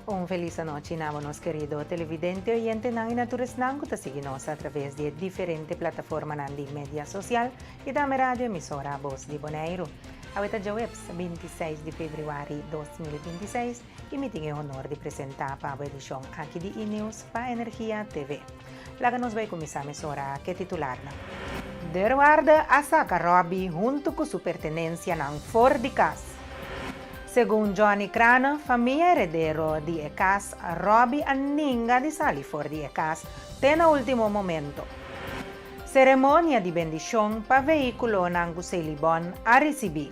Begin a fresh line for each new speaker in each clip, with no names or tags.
Un feliz noche, námonos, querido televidente oyente ng Inaturis ng Kutasiginos a través de diferente plataforma ng di media social e da radio emisora Voz de Bonaire. Awita Jawebs, 26 de Februari 2026, imiting o honor de presentar para a edição aqui de E-News para Energia TV. Laga nos vai começar a emissora que titular na. Derguarda a saca Robbie junto com sua pertenência ng Ford de Cas. Segundo Johnny Crana, família heredero de ECAS, Robbie aninga de sali for de ECAS, até no último momento. Cerimônia de bendição para veículo ng Guselibon a receber.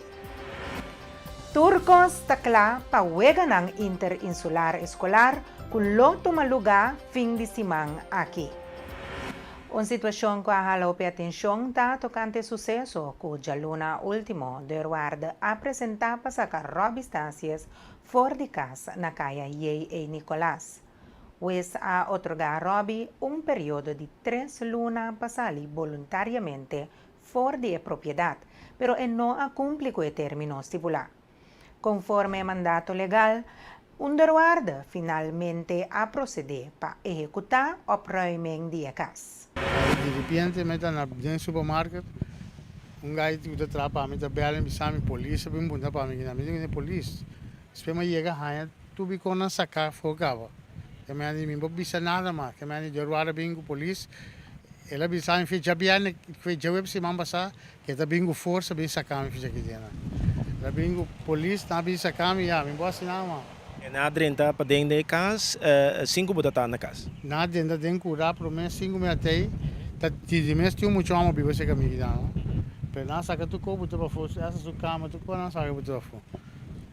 Turcos takla pa wega ng interinsular escolar kung loto maluga fim de simang aqui. Una situação que halaw atensyon ta tocante suceso cuja luna último de Eduardo apresentar pa sa Robbie Stancias for de casa na kaya Yey e Nicolás. Pues a otorgar a Robbie un periodo de 3 lunas para salir voluntariamente for de propiedad, pero no a cumplir con el término estipulado. Conforme mandato legal, Eduardo finalmente a proceder para ejecutar o proibimento de casa.
De repente, eu estou no supermercado, gajo que está para mim, está bem, me chama a polícia, me manda para mim, me diz que é polícia. Espera me chega, aí, tu me conhece sacar fogava. Que me andi, me bisa nada mais, que me andi, eu vou bem com a polícia. Ela bisa me fez bem, fez jawab se mamba sa, que está bem com força, bem sacar me fez aqui dentro. Ela bem com a polícia, tá bem sacar me, me bosta nada mais.
Na dentro para dentro da casa, 5 botar na casa.
Na dentro tem curar para mim 5 meses até, tá de mês tinha muito amor para você comigo não. Pero na saca tu cobo tu para fora, essa sua cama tu quando saca tu para fora.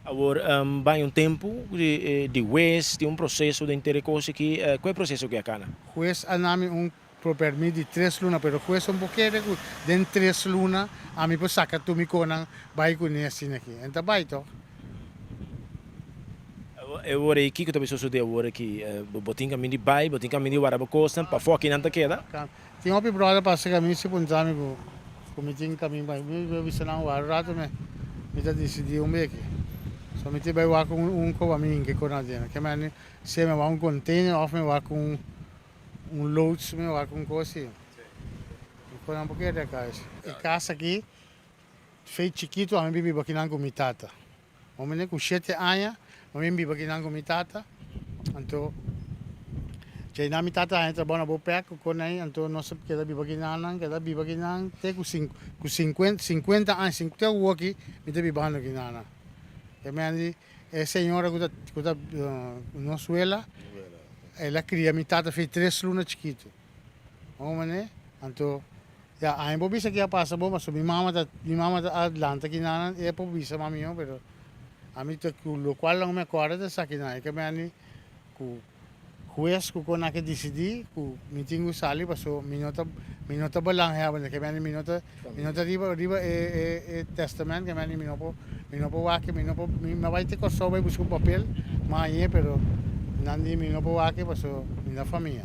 Agora, vai tempo de juiz, de processo de intercourso que qual é o processo que é cana?
Juiz anami pro permito de 3 lunas, pero juiz pouquinho de 3 lunas, a mim para saca tu me conan vai conhecer aqui. Então vai to.
Agora aqui que tu pensou de agora que botin caminho de bai, botin caminho de Waraba Costa, para fora que não tá queda.
Tinha um brother para ser caminho se punta me com me tinha caminho vai, me visar não o rato me tá decidiu me aqui. Só me tive vai com caminho que conadena, que me se me vai container, off me vai com loads, me vai com coisa. Com um pouquinho de casa. E casa aqui fez chiquito, a mim vive aqui na comitata. Homem com 7 anos Mami biba kinang kumitata, anto jay nami tata entra bona bopek ko nai anto no sab keda biba kinang te ku 50 anos 50 woki mite biba no kinana. E mandi e senhora kuta no suela ela cria mi tata fez 3 lunas chiquito. Homem anto ya ai bo bisa que passa bom mas mi mama da Atlanta kinana e po bisa mami pero a mim lo qual não me acorda dessa aqui não é que me ani com juiz com na que decidi com meeting sali passou minuta balang é mas que me ani minuta riba é testament que me ani minuto wake minuto me vai ter que só vai buscar papel mas é pero nandi minuto wake passou minha família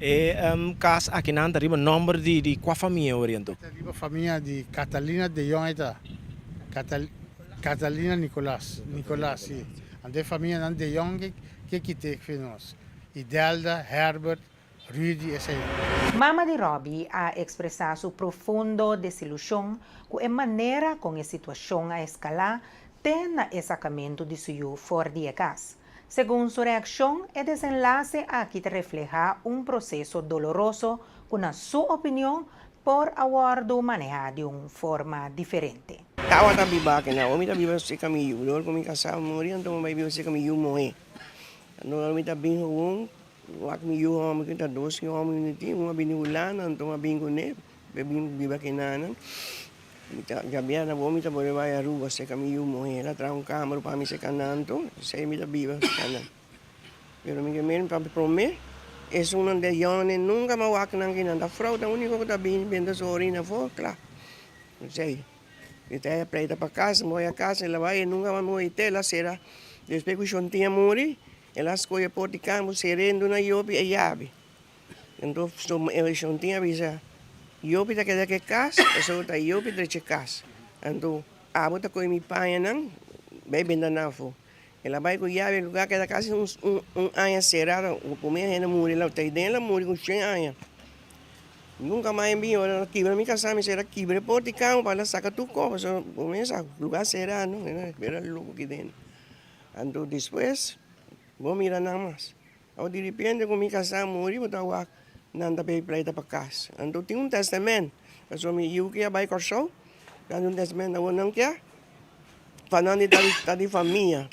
E casa aqui não tá riba número de qual família orientou?
Riba família de Catalina de Jong Catalina Nicolás, sim. Ande família não de Jong que te finos. Idelda, Herbert, Rudy, essa aí.
Mama de Robbie a expressar sua profunda desilusão com a maneira como a situação a escalar tem na sacamento de seu fora de casa. Segundo sua reação, o desenlace aqui refleja processo doloroso com, na sua opinião, por aguardo manejado de uma forma diferente.
Tawa tabi ba na o mi tabi ba si kami yu lor ko mi kasama mo riyan to may bi si kami yu mo ano mi tabi huwag wak mi yu ho mi kita dos yo mi niti mo binulan anto mabingo ne bebin biba kinanan mi ta gabiya na bo mi ta bore ba ru ba si kami yu mo la tra un camero pa mi se kanan to se mi tabi ba kanan pero mi gemen pa promet es uno de yone nunca ma wak nang kinan da fraude único que tabi benda sorina fo claro não sei. Ita preta para casa, moi a casa, ela vai e nunca mais moi tela será. Depois que o chontinha morre, ela escolhe por de campo sereno na iopi e yabe. Então o chontinha avisa, iopi tá quer que casa, essa outra iopi tá que casa. Então a bota com mi pai não, bem bem na fo. Ela vai com llave, lugar que era quase anha cerrada, o comer ainda muri lá, tem dentro, muri com cheio anha. Nunca mais enviou, ela quebra minha casa, me será quebra porticão, para sacar tu copa, só começa lugar cerrado, não, era louco aqui dentro. Então depois, vou mirar nada mais. Ao de repente, com minha casa, muri, vou dar o ar, não dá para para casa. Então tem um testamento, eu me eu que ia vai corção, tem um testamento, eu não quer. Falando de família,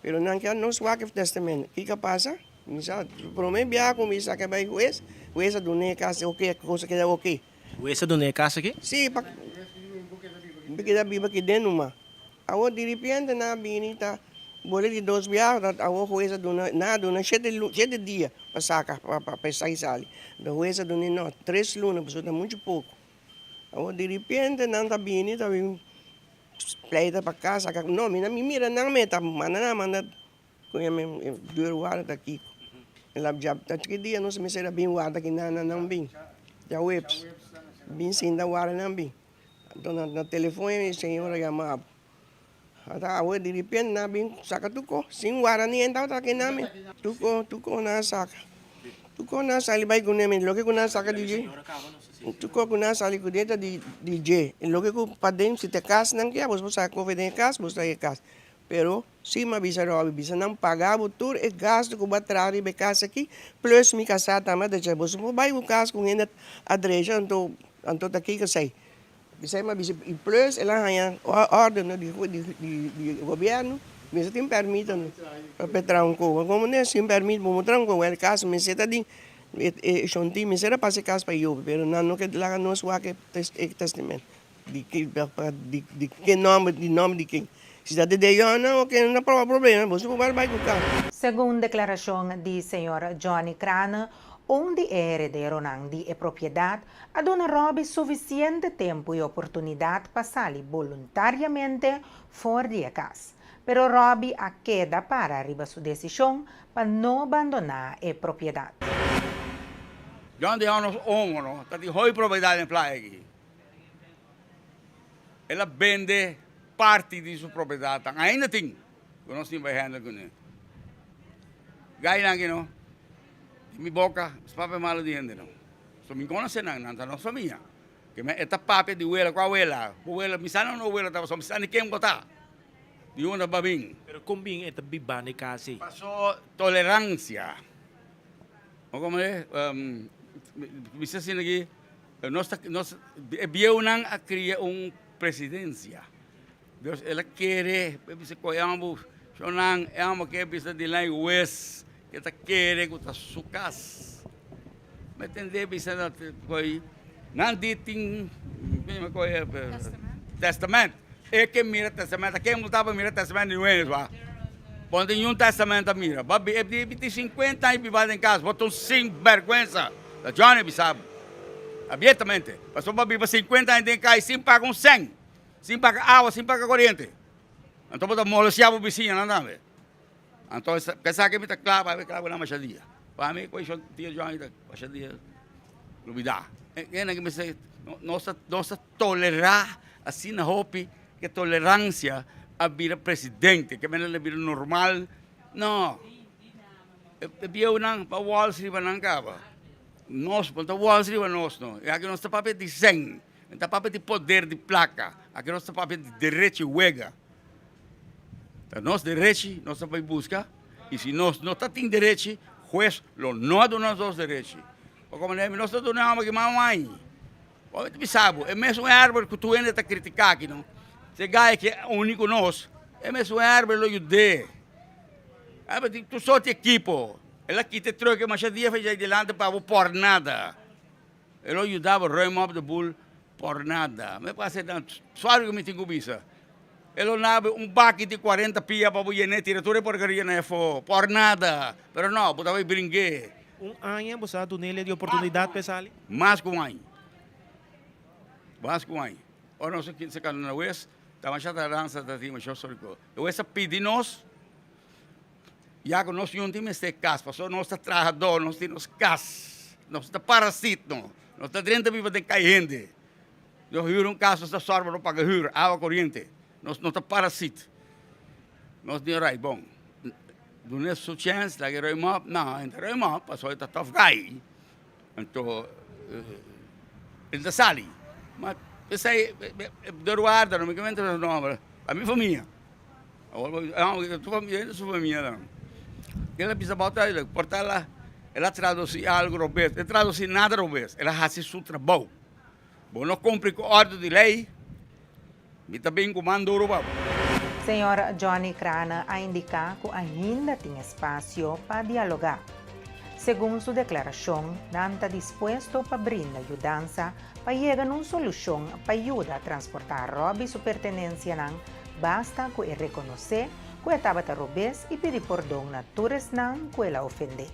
pero não quer não suar que testamento. O que passa? Misa, promete viajar com misa que vai juez do nem casa o que coisa que é ok.
O esse do casa aqui?
Sim, porque da biba que dentro uma. Agora de repente na binita, boleh de 2 viagens, agora juez do nada, na 7 dias para sacar para sair sali. Da juez do nem não, 3 lunas, pessoa muito pouco. Agora de repente na binita pleita para casa, não, me mira não me tá manda com a duro ar daqui. Ela já tá que dia não se me será bem guarda que não bem. Já webs. Bem sim da guarda não bem. Então na telefone a senhora chamava. Ata agora de repente na bem saca tuco, sem guarda nem então tá que não me. Tuco na saca. Tuco na sali vai com nem lo que com na saca DJ. Tuco com na sali com dentro de DJ. Lo que com para dentro se te casa não quer, você sai com dentro casa, você sai casa. Pero se me bisa não pagar o tour e gasto que vai trazer de casa aqui, plus me casar também, deixa você vai o caso com ainda adresa, então daqui que sai. Bisa me bisa e plus ela ganha ordem de governo, mas tem permito para petrar um coisa, como nem sem permito para mostrar um coisa, o caso me seta de chonti me será para se casa para eu, pero não que lá não sua que testamento de que nome de quem. Cidade de Iona, ok, não há problema, você vai com o carro.
Segundo declaração de Sr. Johnny Crane, onde é herdeiro de propriedade, a dona Robbie suficiente tempo e oportunidade para sair voluntariamente fora de casa. Pero Robbie a queda para arriba sua decisão para não abandonar a propriedade.
John de Anos Omono, está de hoi propriedade em playa aqui. Ela vende parte de sua propriedade, ainda tem, que nós temos handle com ele. Gaya lang no, mi boca, os papel malo de gente não. So me conhece não, não tá nossa família. Que me eta papel de uela, qual uela, me sana não uela, tava só me sana quem botar. De uma babing.
Pero combing esta bibane kasi.
Passou tolerância. O como é, bisa assim aqui, nós viu não a criar presidência. Deus, ela quer, bisa koyambu, sonang, ela quer bisa de lá west, que tá quer que tá sukas. Me entender bisa na koi, nanditing, me koi testamento. É que mira testamento, quem não tava mira testamento de Wales, vá. Quando tem testamento mira, babi, é de 50 anos vivado em casa, botam sem vergonha. Da Johnny bisabo. Abertamente. Passou babi para 50 anos em casa, sem pagar 100. Sem pagar água, sem pagar corrente. Então, bota moleciava o vizinho, não dá, velho. Então, pensar que me está claro na machadia. Para mim, com isso, dia de hoje, machadia, duvidar. É que me sei, nossa tolerar, assim na hope, que tolerância a vir presidente, que me vira normal. Não. Eu não, para Wall Street, não acaba. Nós, para Wall Street, nós não. É que nós está papel de 100. Está papel de poder de placa. Aqui nós está papel de direito e huega. Nós direito, nós estamos em busca. E se nós não estamos direito, juez não dá os direitos. Como nós estamos dando que mamãe. Você sabe, é mesmo árvore que tu ainda está criticando aqui, não? Se ganha que é único nós, é mesmo árvore que eu dei. Tu só te equipo. Ela aqui te troca, mas a dia fez adiante para por nada. Ela ajudava a remove the bull por nada. Me passa tanto. Só que me tenho visa. Ela nave baque de 40 pia para o tiratura porcaria na FO. Por nada. Pero não, botava brinquedo.
Ano, você deu nele de oportunidade para sair?
Mais que ano. Mais que ano. Ora, nós aqui se canal na West, estamos já dança da time show sorrico. Eu essa pedi nós. Já que nós não temos este caso, porque nós estamos trabalhadores, nós temos casos, nós estamos parasitos, nós estamos dentro da vida de caiente. Nós juro caso, nós estamos sorvando para pagar água corrente, nós estamos parasitos. nós de right bom. Do next chance, like roi mop, não, entre roi mop, passou esta tough guy. Então, ele sali. Mas eu sei, do guarda, não me comenta o nome. A minha família. A tua família, a sua família não. Ele precisa botar ele, portar lá. Ela traduz algo robês, ela traduz nada robês. Ela faz seu trabalho. Bom, não cumpre com a ordem de lei. E também comando o robô.
Senhor Johnny Crana a indicar que ainda tem espaço para dialogar. Segundo sua declaração, não está disposto para brindar ajuda para chegar a uma solução para ajudar a transportar roupa e sua pertenência. Não basta que ele reconhecer que estava robês e pedir perdão na todos que ele ofendeu.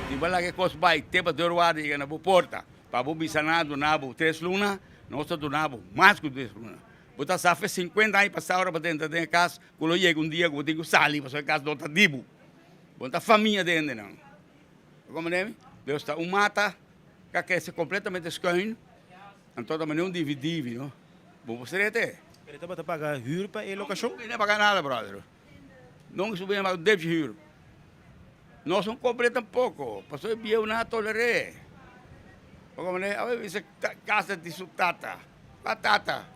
Di bala que coisa vai ter para doar e na porta. Para o bisanado na 3 lunas, nós donamos mais que 3 lunas. Botar safe 50 anos passaram para dentro da casa, quando chega dia que eu tenho que sair para a casa do outro dibo. Botar família dentro não. Como é? Deus está mata, que é completamente escuro. Então também não dividir, não. Bom, você até.
Ele estava a pagar huur para a locação?
Não pagar nada, brother. Não subir mais o débito de huur. Nós não completamos pouco, passou o biel na toleré. Como é? A vezes casa de sua tata, batata.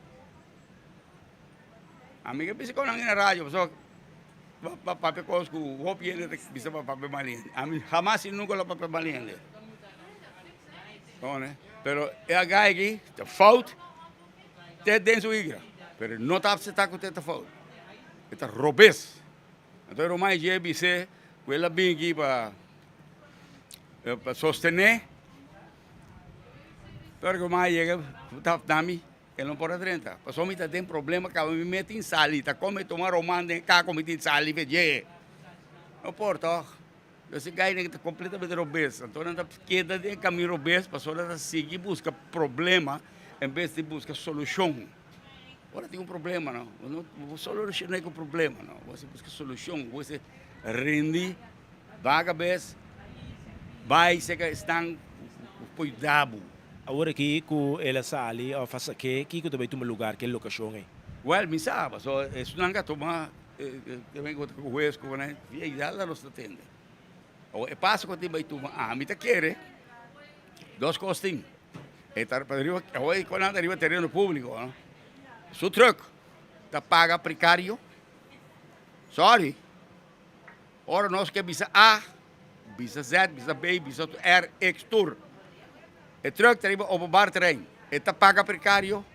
Amiga, bisa ko nang inarayo, so papi ko ko hopi ele bisa pa papi malin. Ami jamás nunca lo papi malin. Como é? Pero é a guy aqui, the fault, te dentro igra. Pero não tá se tá com te fault. Eta robes. Então o mais je bise, ela bem aqui para sostener. Pero o mais chega, tá nami. Ele não pode 30. Passou muito tem problema que me mete em salita. Como tomar romano em cá, como tem sali, veja. Não pode, ó. Esse cara está completamente obeso. Então, não está queda de caminho obeso, passou a seguir busca problema, em vez de buscar solução. Agora tem problema, não. Não solucionar o problema, não. Você busca solução, você rende, vaga vez, vai, se estão cuidado.
Agora aqui, com ela sali, ou faz aqui, que também tem um lugar, que é a locação aí.
Well, me sabe, so, isso não é tomar, também com o juez, com a idade não está tendo. O passo que tem vai tomar, me te quer, duas coisas tem. Hoje, quando arriba terreno público, não? Seu truck, está paga precário, sorry. Ora, nós que visa A, visa Z, visa B, visa R, X, Tour. O truck arriba op bar terreno. Eta paga precário.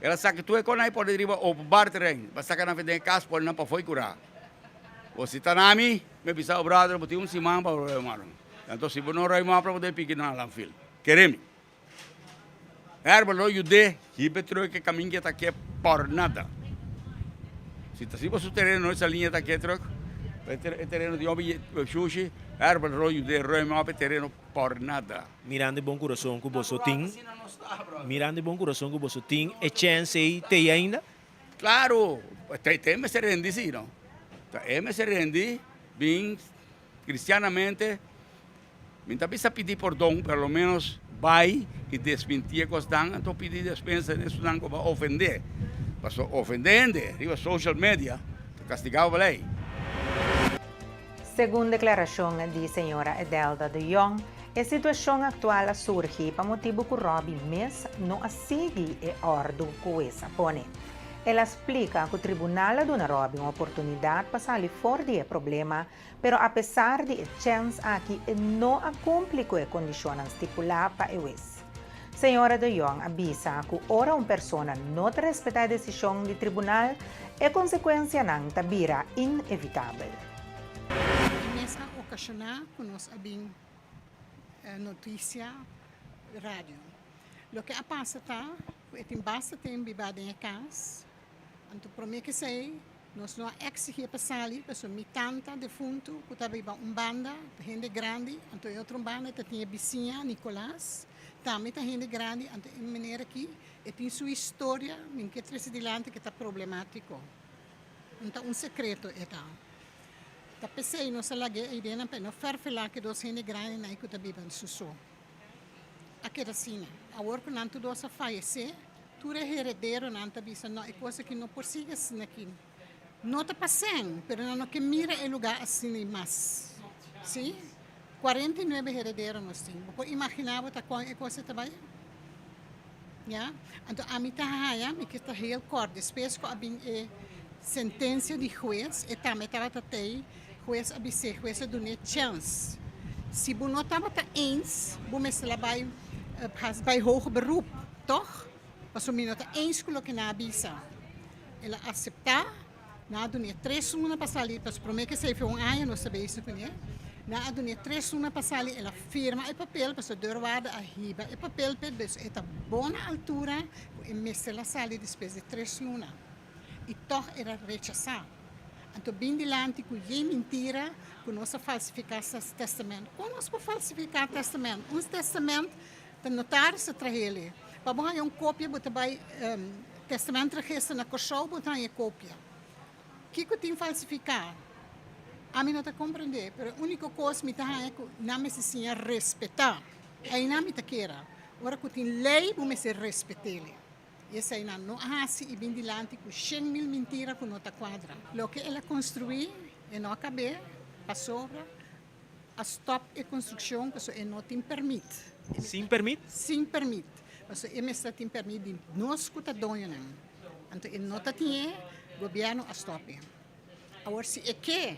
Ela sabe que tu é quando aí pode arriba op bar terreno. Basta que não vem casa pode não para foi curar. Você está na me bisa o brother, botar simão para o mano. Então se não roi mal para poder pique na landfill. Queremos. Herba não ajude, hibe truck que caminho que está aqui por nada. Se está se terreno essa linha está aqui truck. O terreno de homem sushi, herba não ajude, roi mal para terreno por nada.
Mirando de bom coração que você tem, mirando de bom coração que você tem, é chance aí, tem ainda?
Claro, tem me se rende, sim, não? Me se rende, bem, cristianamente, me precisa pedir perdão, pelo menos, vai e desmentir coisas, então pedir despensa, isso não vai ofender. Mas ofendendo, arriba social media, castigava a lei.
Segundo declaração de senhora Edelda de Jong, a situação atual surge para motivo que o Robbie mês não segue a ordem que essa põe. Ela explica que o tribunal dá a Robbie uma oportunidade para sair fora do problema, mas apesar de a chance aqui não cumpre com as condições estipuladas para o ex. Senhora de Jong avisa que ora uma pessoa não respeita a decisão do tribunal, a consequência não vira inevitável.
Nessa ocasião, nós abrimos notícia rádio. O que passa tá, tem basta tem bebida em casa. Então, para mim que sei, nós não exigimos para sair, porque me tanta defunto, que tá bebendo banda, gente grande, então outra banda tem vizinha Nicolás, também tem gente grande, então em maneira aqui, tem sua história, em que três dilante que está problemático. Então, segredo é tal. Tá pensei não se lage a ideia não farfela que dos gente grande na que tá bebendo suso. Aqui assim, a work não tudo essa falece, tu é herdeiro não tá bisa não é coisa que não persiga aqui. no te pasen, pero no que mira el lugar assim más. ¿Sí? 49 herederos nós temos. Você imaginava qual é coisa trabalha? Ja? Então, a mim está me que está heel kort. Depois que a sentença de juiz, e também estava até juiz a dizer, juiz a dar chance. Se você não estava eens, você vai hoger beroep, toch? Mas você não está eens com o que na avisa. Ela aceitar, na doen 3 semanas para sair, para prometer que se foi ano, não sabia isso com ele. Na doen 3 semanas para sair, ela firma o papel, para a deurwaarde a riba o papel, dus é a boa altura, e mestre ela sair depois de 3 semanas. E toch era rechazar. Então, bem dilante, que é mentira, que nós falsificar esse testamento. Como nós podemos falsificar o testamento? Um testamento, o notário se traz ele. Para você uma cópia, você vai testamento registro na correção, você tem a cópia. O que tem que falsificar? A mim não está compreender, mas a única coisa que é que não me se respeitar. Aí não me queira. Agora que tem lei, você respeita ele. E essa aí não há se e bem dilante com 100.000 mentiras que não está quadra. O que ela construiu, e não acabou, para sobra, a stop a construção, porque ele não tem permite.
Sim, permite?
Sim, permite. Porque ele está tem permite de nós que está doendo. Então, ele não tem, o governo a stop. Agora, se é que,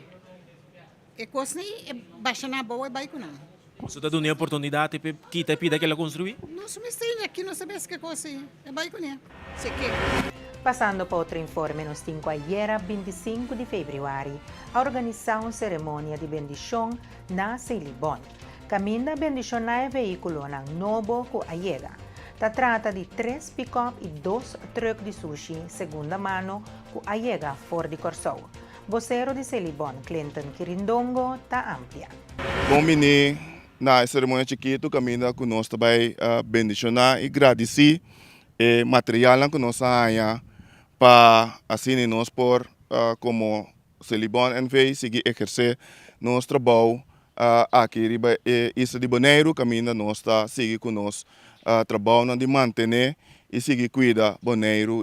é coisa aí, é baixa na boa e vai com não.
Você está dando a oportunidade para que pida que ela construir?
Não se me aqui, não sabes que coisa aí, é vai com ele. Se que.
Passando para outro informe, nos 5 ayer, 25 de fevereiro, a organizar uma cerimônia de bendição na Celibon. Caminda bendicionar veículo na novo com a Yega. Se trata de 3 pick-up e 2 truck de sushi, segunda mano, com a Yega fora de Corsou. Vocero de Celibon, Clinton Quirindongo, está amplia.
Bom menino, na cerimônia chiquito, caminda conosco também bendicionar e agradecer o material que nós temos para assim nós por como Celibon NV seguir exercer nosso trabalho aqui riba Isla de Bonaire, caminda nós está seguir conosco trabalho de manter e seguir cuidar Bonaire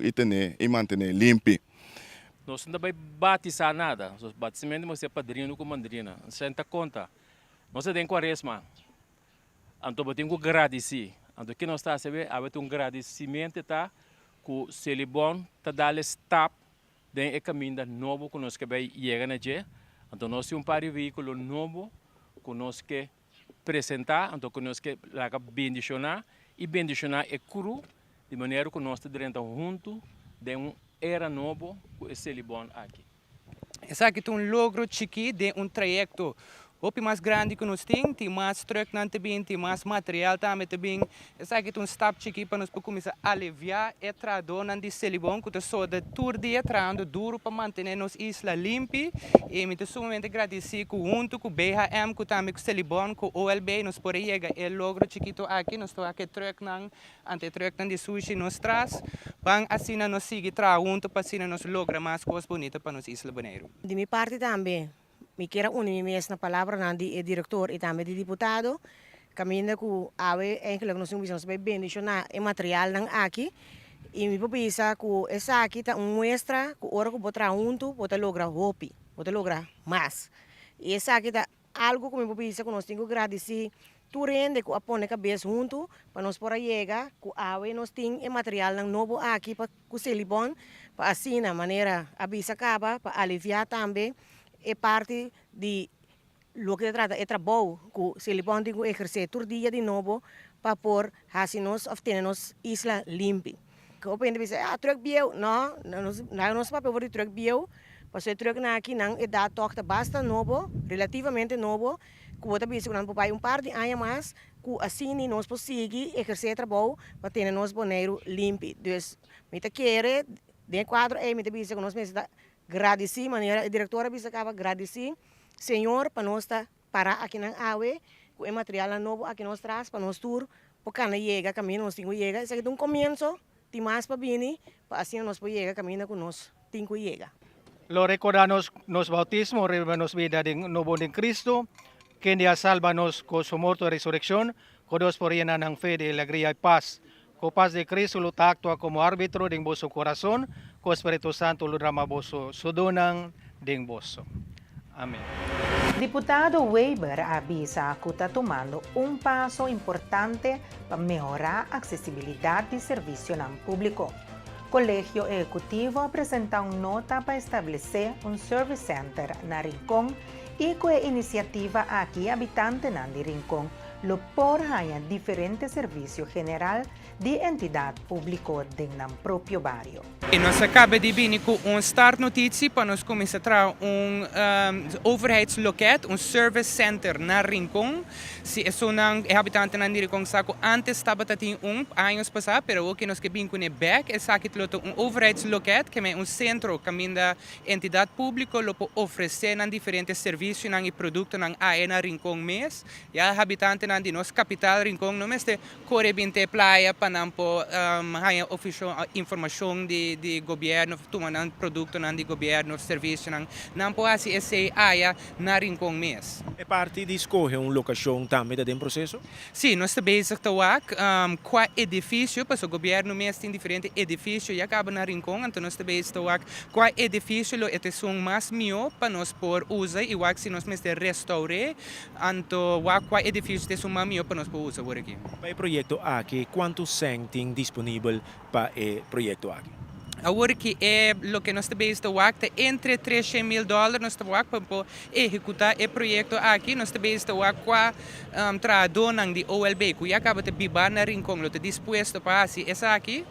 e manter limpo.
Nós não vamos batizar nada, os batimentos vão ser padrinho com madrina, senta conta. Nós temos quaresma, então temos que agradecer. Então, que nós está a saber, há um agradecimento tá, que o Celibon está dando stop de caminho novo que nós que vai chegar na dia. Então, nós temos par de veículo novo que nós que apresentar, então que nós que laga bendicionar e bendicionar é cru de maneira que nós estamos junto de era novo com o Celibon aqui.
Essa aqui é um logro chique de trajecto. O mais grande que nós temos, tem mais truck também, tem mais material também. Essa aqui é um stop chique para nós começar a aliviar e trador de Celibon, que só de tour de entrando duro para manter nossa isla limpa. E me sumamente agradecer com junto com o BHM, com também com o Celibon, com o OLB, nós por aí é logro chiquito aqui, nós estamos aqui truck de sushi nos traz. Vamos assim nós seguir junto para assim nós logra mais coisas bonitas para nossa isla Bonaire.
De minha parte também. Me quero unir na palavra do diretor e também do deputado. Caminho com a eigenlijk nós temos bem bendicionar o material aqui. E me pensa que essa aqui está mostra que ora que botar junto, pode lograr hope, pode lograr mais. E essa aqui está algo que me pensa que nós temos que agradecer tudo que apone a cabeça junto para nós por chegar que a nós temos o material novo aqui para o Celibon, para assim na maneira avisa acaba para aliviar também. É parte de lo que trata é trabalho que se ele pode exercer todo dia de novo para por assim nós obtermos isla limpa. Que o pende dizer truck bio não nós papel de truck bio, mas o truck na aqui não é da toca basta novo, relativamente novo, que o também se não vai par de anos mais, que assim nós conseguir exercer trabalho para ter nós Bonaire limpo. Então, me te quer de quadro é me te dizer que nós agradecer, maneira, a diretora bisa acaba agradecer, senhor, para nós parar aqui na AUE, com o material novo aqui nós traz, para nós tour, porque na chega, caminho, nós temos que chegar, isso aqui é um começo, tem mais para vir, para assim nós podemos chegar, caminho com nós, temos que chegar.
Lo recordarnos nos bautismo, nos vida de novo de Cristo, que dia salva-nos com sua morte e ressurreição, com Deus por llenar ng fe de alegria e paz. Com paz de Cristo, luta actua como árbitro de vosso coração, ko Espiritu Santo lurama boso sudunang ding boso. Amen.
Diputado Weber avisa que está tomando un paso importante para mejorar la accesibilidad de servicio al público. Colegio Ejecutivo apresenta una nota para establecer un service center en Rincón y con iniciativa aquí habitante de Rincón lo por haya diferentes servicios general de entidad público del propio barrio.
E nós acaba de vir com start notitie para nós começar a trazer overheidsloket, service center na Rincón. Se é um habitante na Rincón saco antes estava tendo anos passado, pero o que nós queremos com back é saque overheidsloket que é centro caminho da entidade pública lo po oferecer na diferentes serviços e produtos na área na Rincón mês. E a habitante na nossa capital Rincón no mês de correbinte praia para não po informação de governo, tomando produto de governo, serviço, não pode ser essa área na Rincón mês.
É parte de escolher uma locação também dentro do processo?
Sim, nós estamos bezig com edifício, porque o governo mês tem diferentes edifícios e acaba na Rincón, então nós estamos bezig com edifício, é um mais melhor para nós por usar, e se nós mês de restaurar, então com edifício é um mais melhor para nós por usar por aqui.
Para o projeto aqui, quanto tem disponível para o projeto aqui?
Agora que é o que nós estamos fazendo, entre $300,000 nós estamos para executar o projeto aqui, nós estamos com a tradução de OLB, que acaba de bibar na Rincón, nós estamos dispostos para fazer isso aqui,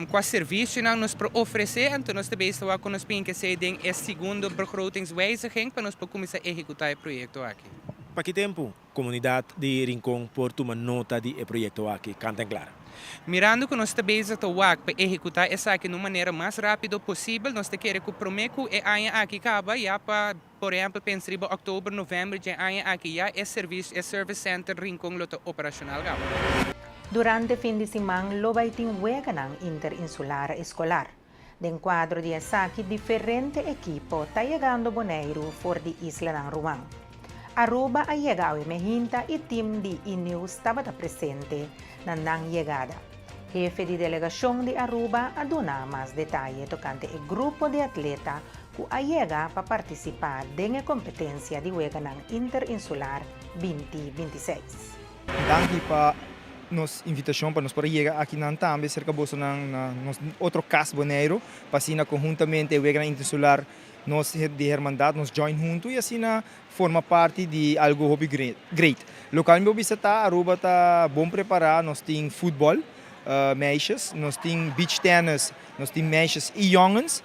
com o serviço que nós oferecer, então nós estamos com nós que ser a segunda begrotingswijziging para nós começar a executar o projeto aqui.
Para que tempo a comunidade de Rincón por tomar nota do projeto aqui, canta claro?
Mirando que nós estamos para executar isso aqui de uma maneira mais rápida possível, nós queremos que o prometo é aqui acaba já para, por exemplo, pensar em outubro, novembro, já aqui já é service center Rincón operacional.
Durante o fim de semana, lo vai ter um weganang interinsular escolar. De quadro de Asaki, diferente equipo está chegando Bonaire for de Isla ng Ruang. Aruba a chegado emergente e time de E-News estava presente na chegada. Jefe de delegação de Aruba aduna mais detalhes tocante o grupo de atletas que chega para participar da competência de Weganang Interinsular 2026.
Daqui para nossa invitação para nós para chegar aqui na Tambe, cerca de outro caso Bonaire, para assim conjuntamente o Weganang Interinsular nós de Hermandade, nós join junto e assim forma parte de algo hobby great. Local meu visitar, Aruba está bom preparado, nós temos futebol, meisjes, nós temos beach tennis, nós temos meisjes e jongens,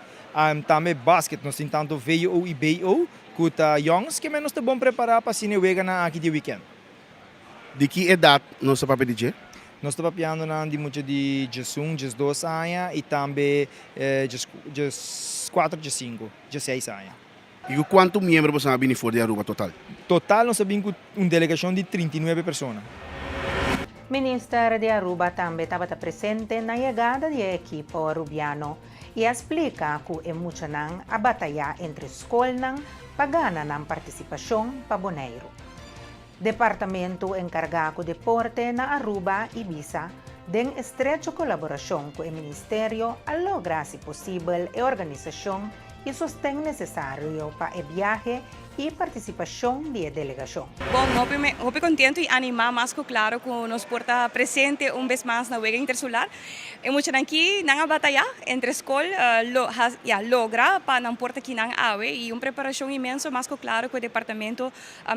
também basquete, nós temos tanto VO e BO, que tá jongens que nós está bom preparado para assim Weganang aqui de weekend.
De que idade nós está para DJ?
Nós estamos papiando de muito de 12 anos e também 4, 5, 16 anos.
E quantos membros você tem fora de Aruba total?
Total nós temos uma delegação de 39 pessoas.
O Ministro de Aruba também estava presente na chegada do equipo arubiano e explica que é muito a batalha entre escolas para ganhar participação para Bonaire. Departamento encargado de deporte na Aruba e Ibiza tem estrecha colaboração com o Ministério a lograr, se possível, a organização e sostém necessário para o viaje e participação da delegação.
Bom, eu contento e animar mais claro que nos porta presente vez mais na Weganang Interinsular. E muito aqui na batalha entre escola logra para não porta aqui na AWE e uma preparação imensa mais claro que o departamento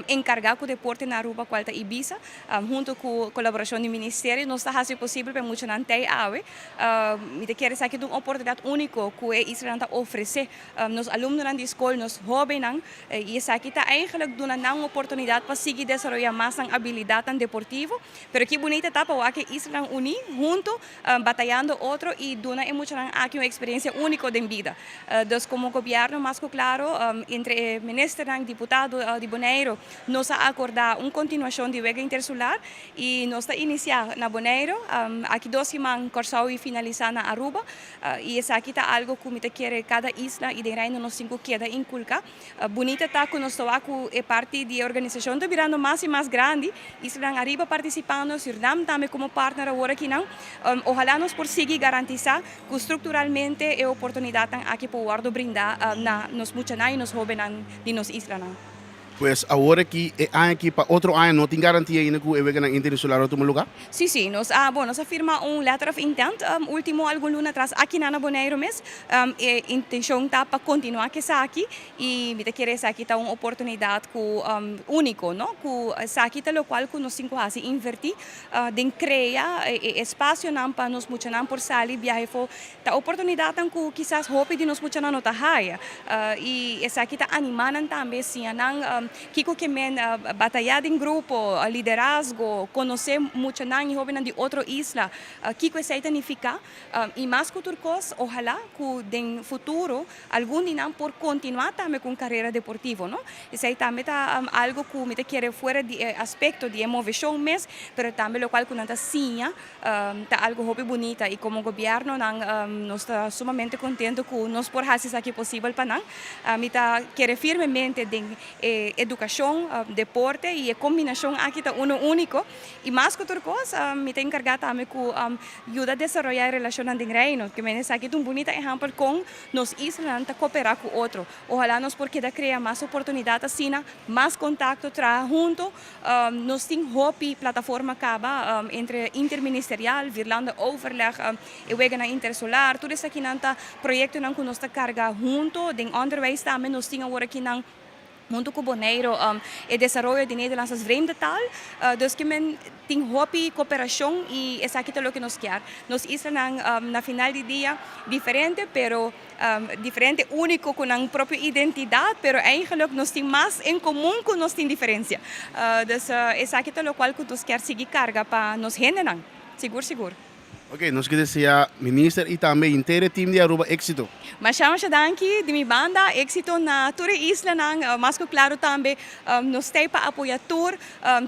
encargado do deporte na Aruba qual Ibiza, junto com a colaboração do Ministério, nós está fazendo possível para muito na AWE. Me quero dizer que é uma oportunidade única que Israel está oferecer nos alunos da escola, nos jovens e aqui está eigenlijk dando uma oportunidade para seguir desenvolver mais a habilidade deportiva, pero que bonita etapa o que Israel unir junto batalhando outro e dando aqui uma experiência única de vida. Então, como governo mais claro entre ministro e deputado de Bonaire, nós acordar uma continuação de Weganang Interinsular e nós iniciar na Bonaire, aqui 2 semanas começar e finalizar na Aruba e essa aqui está algo que me quer cada isla e de reino nos 5 queda inculcar. Bonita está que nós estamos é parte de organização está virando mais e mais grande, Israel arriba participando, Suriname também como partner agora aqui não, ojalá nós consigamos garantizar que estruturalmente é oportunidade aqui para o brindar na nos muchaná e nos jovens de nos Israel.
Pues ahora que hay aquí para otro año no tiene garantía ainda que vai ganhar interinsular outro lugar?
Sim, nós afirma letter of intent, último algum luna atrás aqui na Bonaire mês, intenção tá para continuar que aqui e me querer essa aqui tá uma oportunidade que único, não? Que essa aqui tá o qual que nós cinco assim invertir, de criar espaço não para nós muitos não por sair viajar for tá oportunidade que quizás hope de nós muitos não tá raia e essa aqui tá animando também sim não Kiko que men batalhar em grupo, liderazgo, conhecer muito e jovens de outra isla, Kiko essa significa e mais que turcos, ojalá que no futuro algum dia por continuar também com carreira deportiva, não? Isso aí também tá algo que me quer fora de aspecto de emoção mesmo, pero também o qual que não tá sim, tá algo hobby bonita e como governo nós está sumamente contente que nós por fazer aqui possível para nós, me tá quer firmemente de educação, deporte e a combinação aqui está único e mais que outra coisa me tem encargado também com ajuda a desenvolver relações de reino que me aqui um bonito exemplo com nós islas a cooperar com outro ojalá nós porque da criar mais oportunidades assim mais contato tra junto nós tem hope plataforma acaba entre interministerial virlanda overleg e wegen na intersolar tudo isso aqui nanta projeto não que nós está carga junto de onderwijs também nós tem agora aqui não junto com o Bonaire e desenvolvimento de Nederlandse vreemde taal. Dus que men tem hobby, cooperação e essa aqui é o que nós quer. Nós isso na final de dia diferente, pero diferente, único com a própria identidade, pero eigenlijk nós temos mais em comum que nós temos diferença. Dus essa aqui é o qual que nós quer seguir carga para nós generar. Seguro.
Ok, nós queremos desejar ministro e também inteiro time de Aruba êxito.
Mas chama danki de minha banda êxito na toda isla nang mas que claro também nos tem para apoiar tour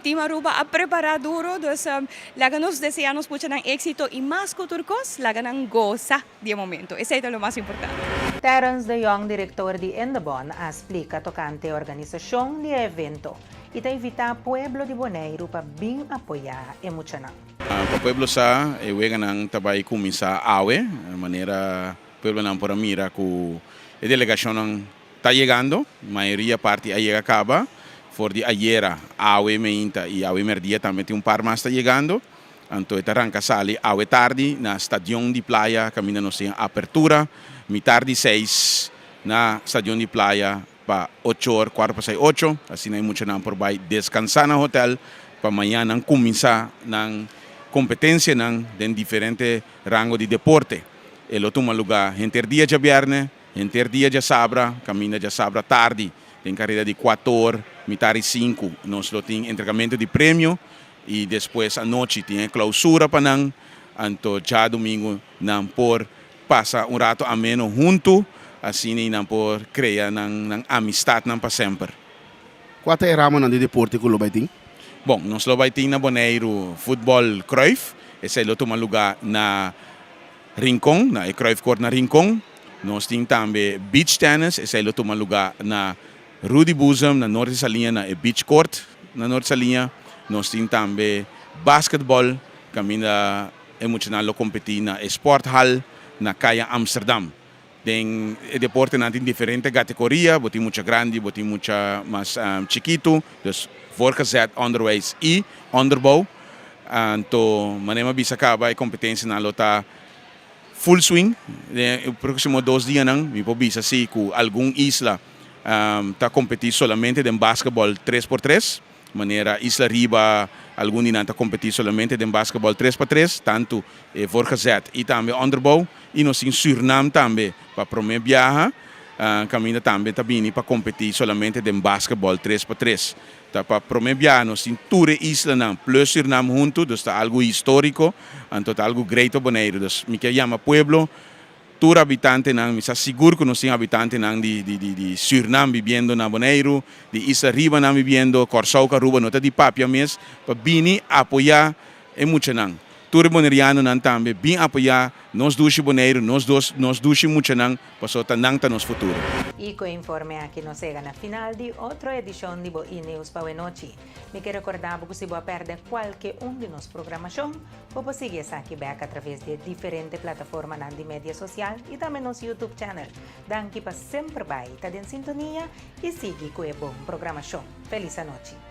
time Aruba a preparar duro dus laga nos desejamos muito nang êxito e mais que turcos laga nang goza de momento. Esse é o mais importante.
Terence de Jong, diretor de Endabon, explica tocante a organização de evento e te invita pueblo de Bonaire para bem apoiar e muchanan.
Para pueblo sa wega nang tabay kumisa awe maneira pueblo nang por mira ku a delegação nang tá chegando maioria parte aí acaba for de ayer awe meinta e awe merdia também tem par mais tá chegando então arranca sali awe tarde na estação de praia caminho nos tem apertura mi tarde 6 na estação de praia para 8 horas 4:08 assim aí muito não por vai descansar no hotel para amanhã não começar não competência em diferentes rangos de deporte. El último lugar, entre dia de viernes, entre dia de sábado, caminha de sábado tarde, tem carreira de 4 horas, metade 5, nós temos entregamento de prêmio e depois à noite tem clausura para nós, então já domingo não por passar rato ameno junto, assim não por criar uma amistade não para sempre.
Qual é o ramo de deporte que o vai ter?
Bom, nós vai ter na Bonaire futebol Cruyff, esse é o último lugar na Rincon, na Cruyff Court na Rincon. Nós temos também beach tennis, esse é o último lugar na Rudy Bosom, na Norte Salinha, na Beach Court, na Norte Salinha. Nós temos também basquetebol, caminho emocional competir na Sport Hall, na Caia Amsterdam. Tem deporte em diferentes categorias, botem muito grande, botem muito mais chiquito, dus voorgezet, onderwijs e onderbouw. Então, manema bisa acaba a competência na lota full swing. O próximo 2 dias não, me pode bisa se que algum isla está competir solamente em basquetebol 3x3, maneira isla riba algum dia está competir solamente em basquetebol 3x3, tanto voorgezet e também onderbouw. E nós em Suriname também para promover viaja, caminho também está vindo para competir solamente em basquetebol 3x3. Tá para promover viaja nós em toda isla não, plus Suriname junto, dus está algo histórico, então está algo great Bonaire, dus me quer chama pueblo, todo habitante não, me está seguro que nós temos habitante não de Suriname vivendo na Bonaire, de Isla Riba não vivendo, Corsauca Aruba, não está de papia mesmo, para vir apoiar e muito não.
Tour Boneriano nan tambe bem apoiar nós dushi Boneiro, nós dushi Muchanang, para tanang nos futuro.
Y co-informe aquí nos llega na final de otra edición de Boi News Pawenochi. Me que recordar que si vos perder cualquier de nos programación, o sigue aquí back a través de diferentes plataformas de media social y también nos YouTube channel. Dan que para sempre vai, tá en sintonia y sigue con a bom programación. Feliz noche.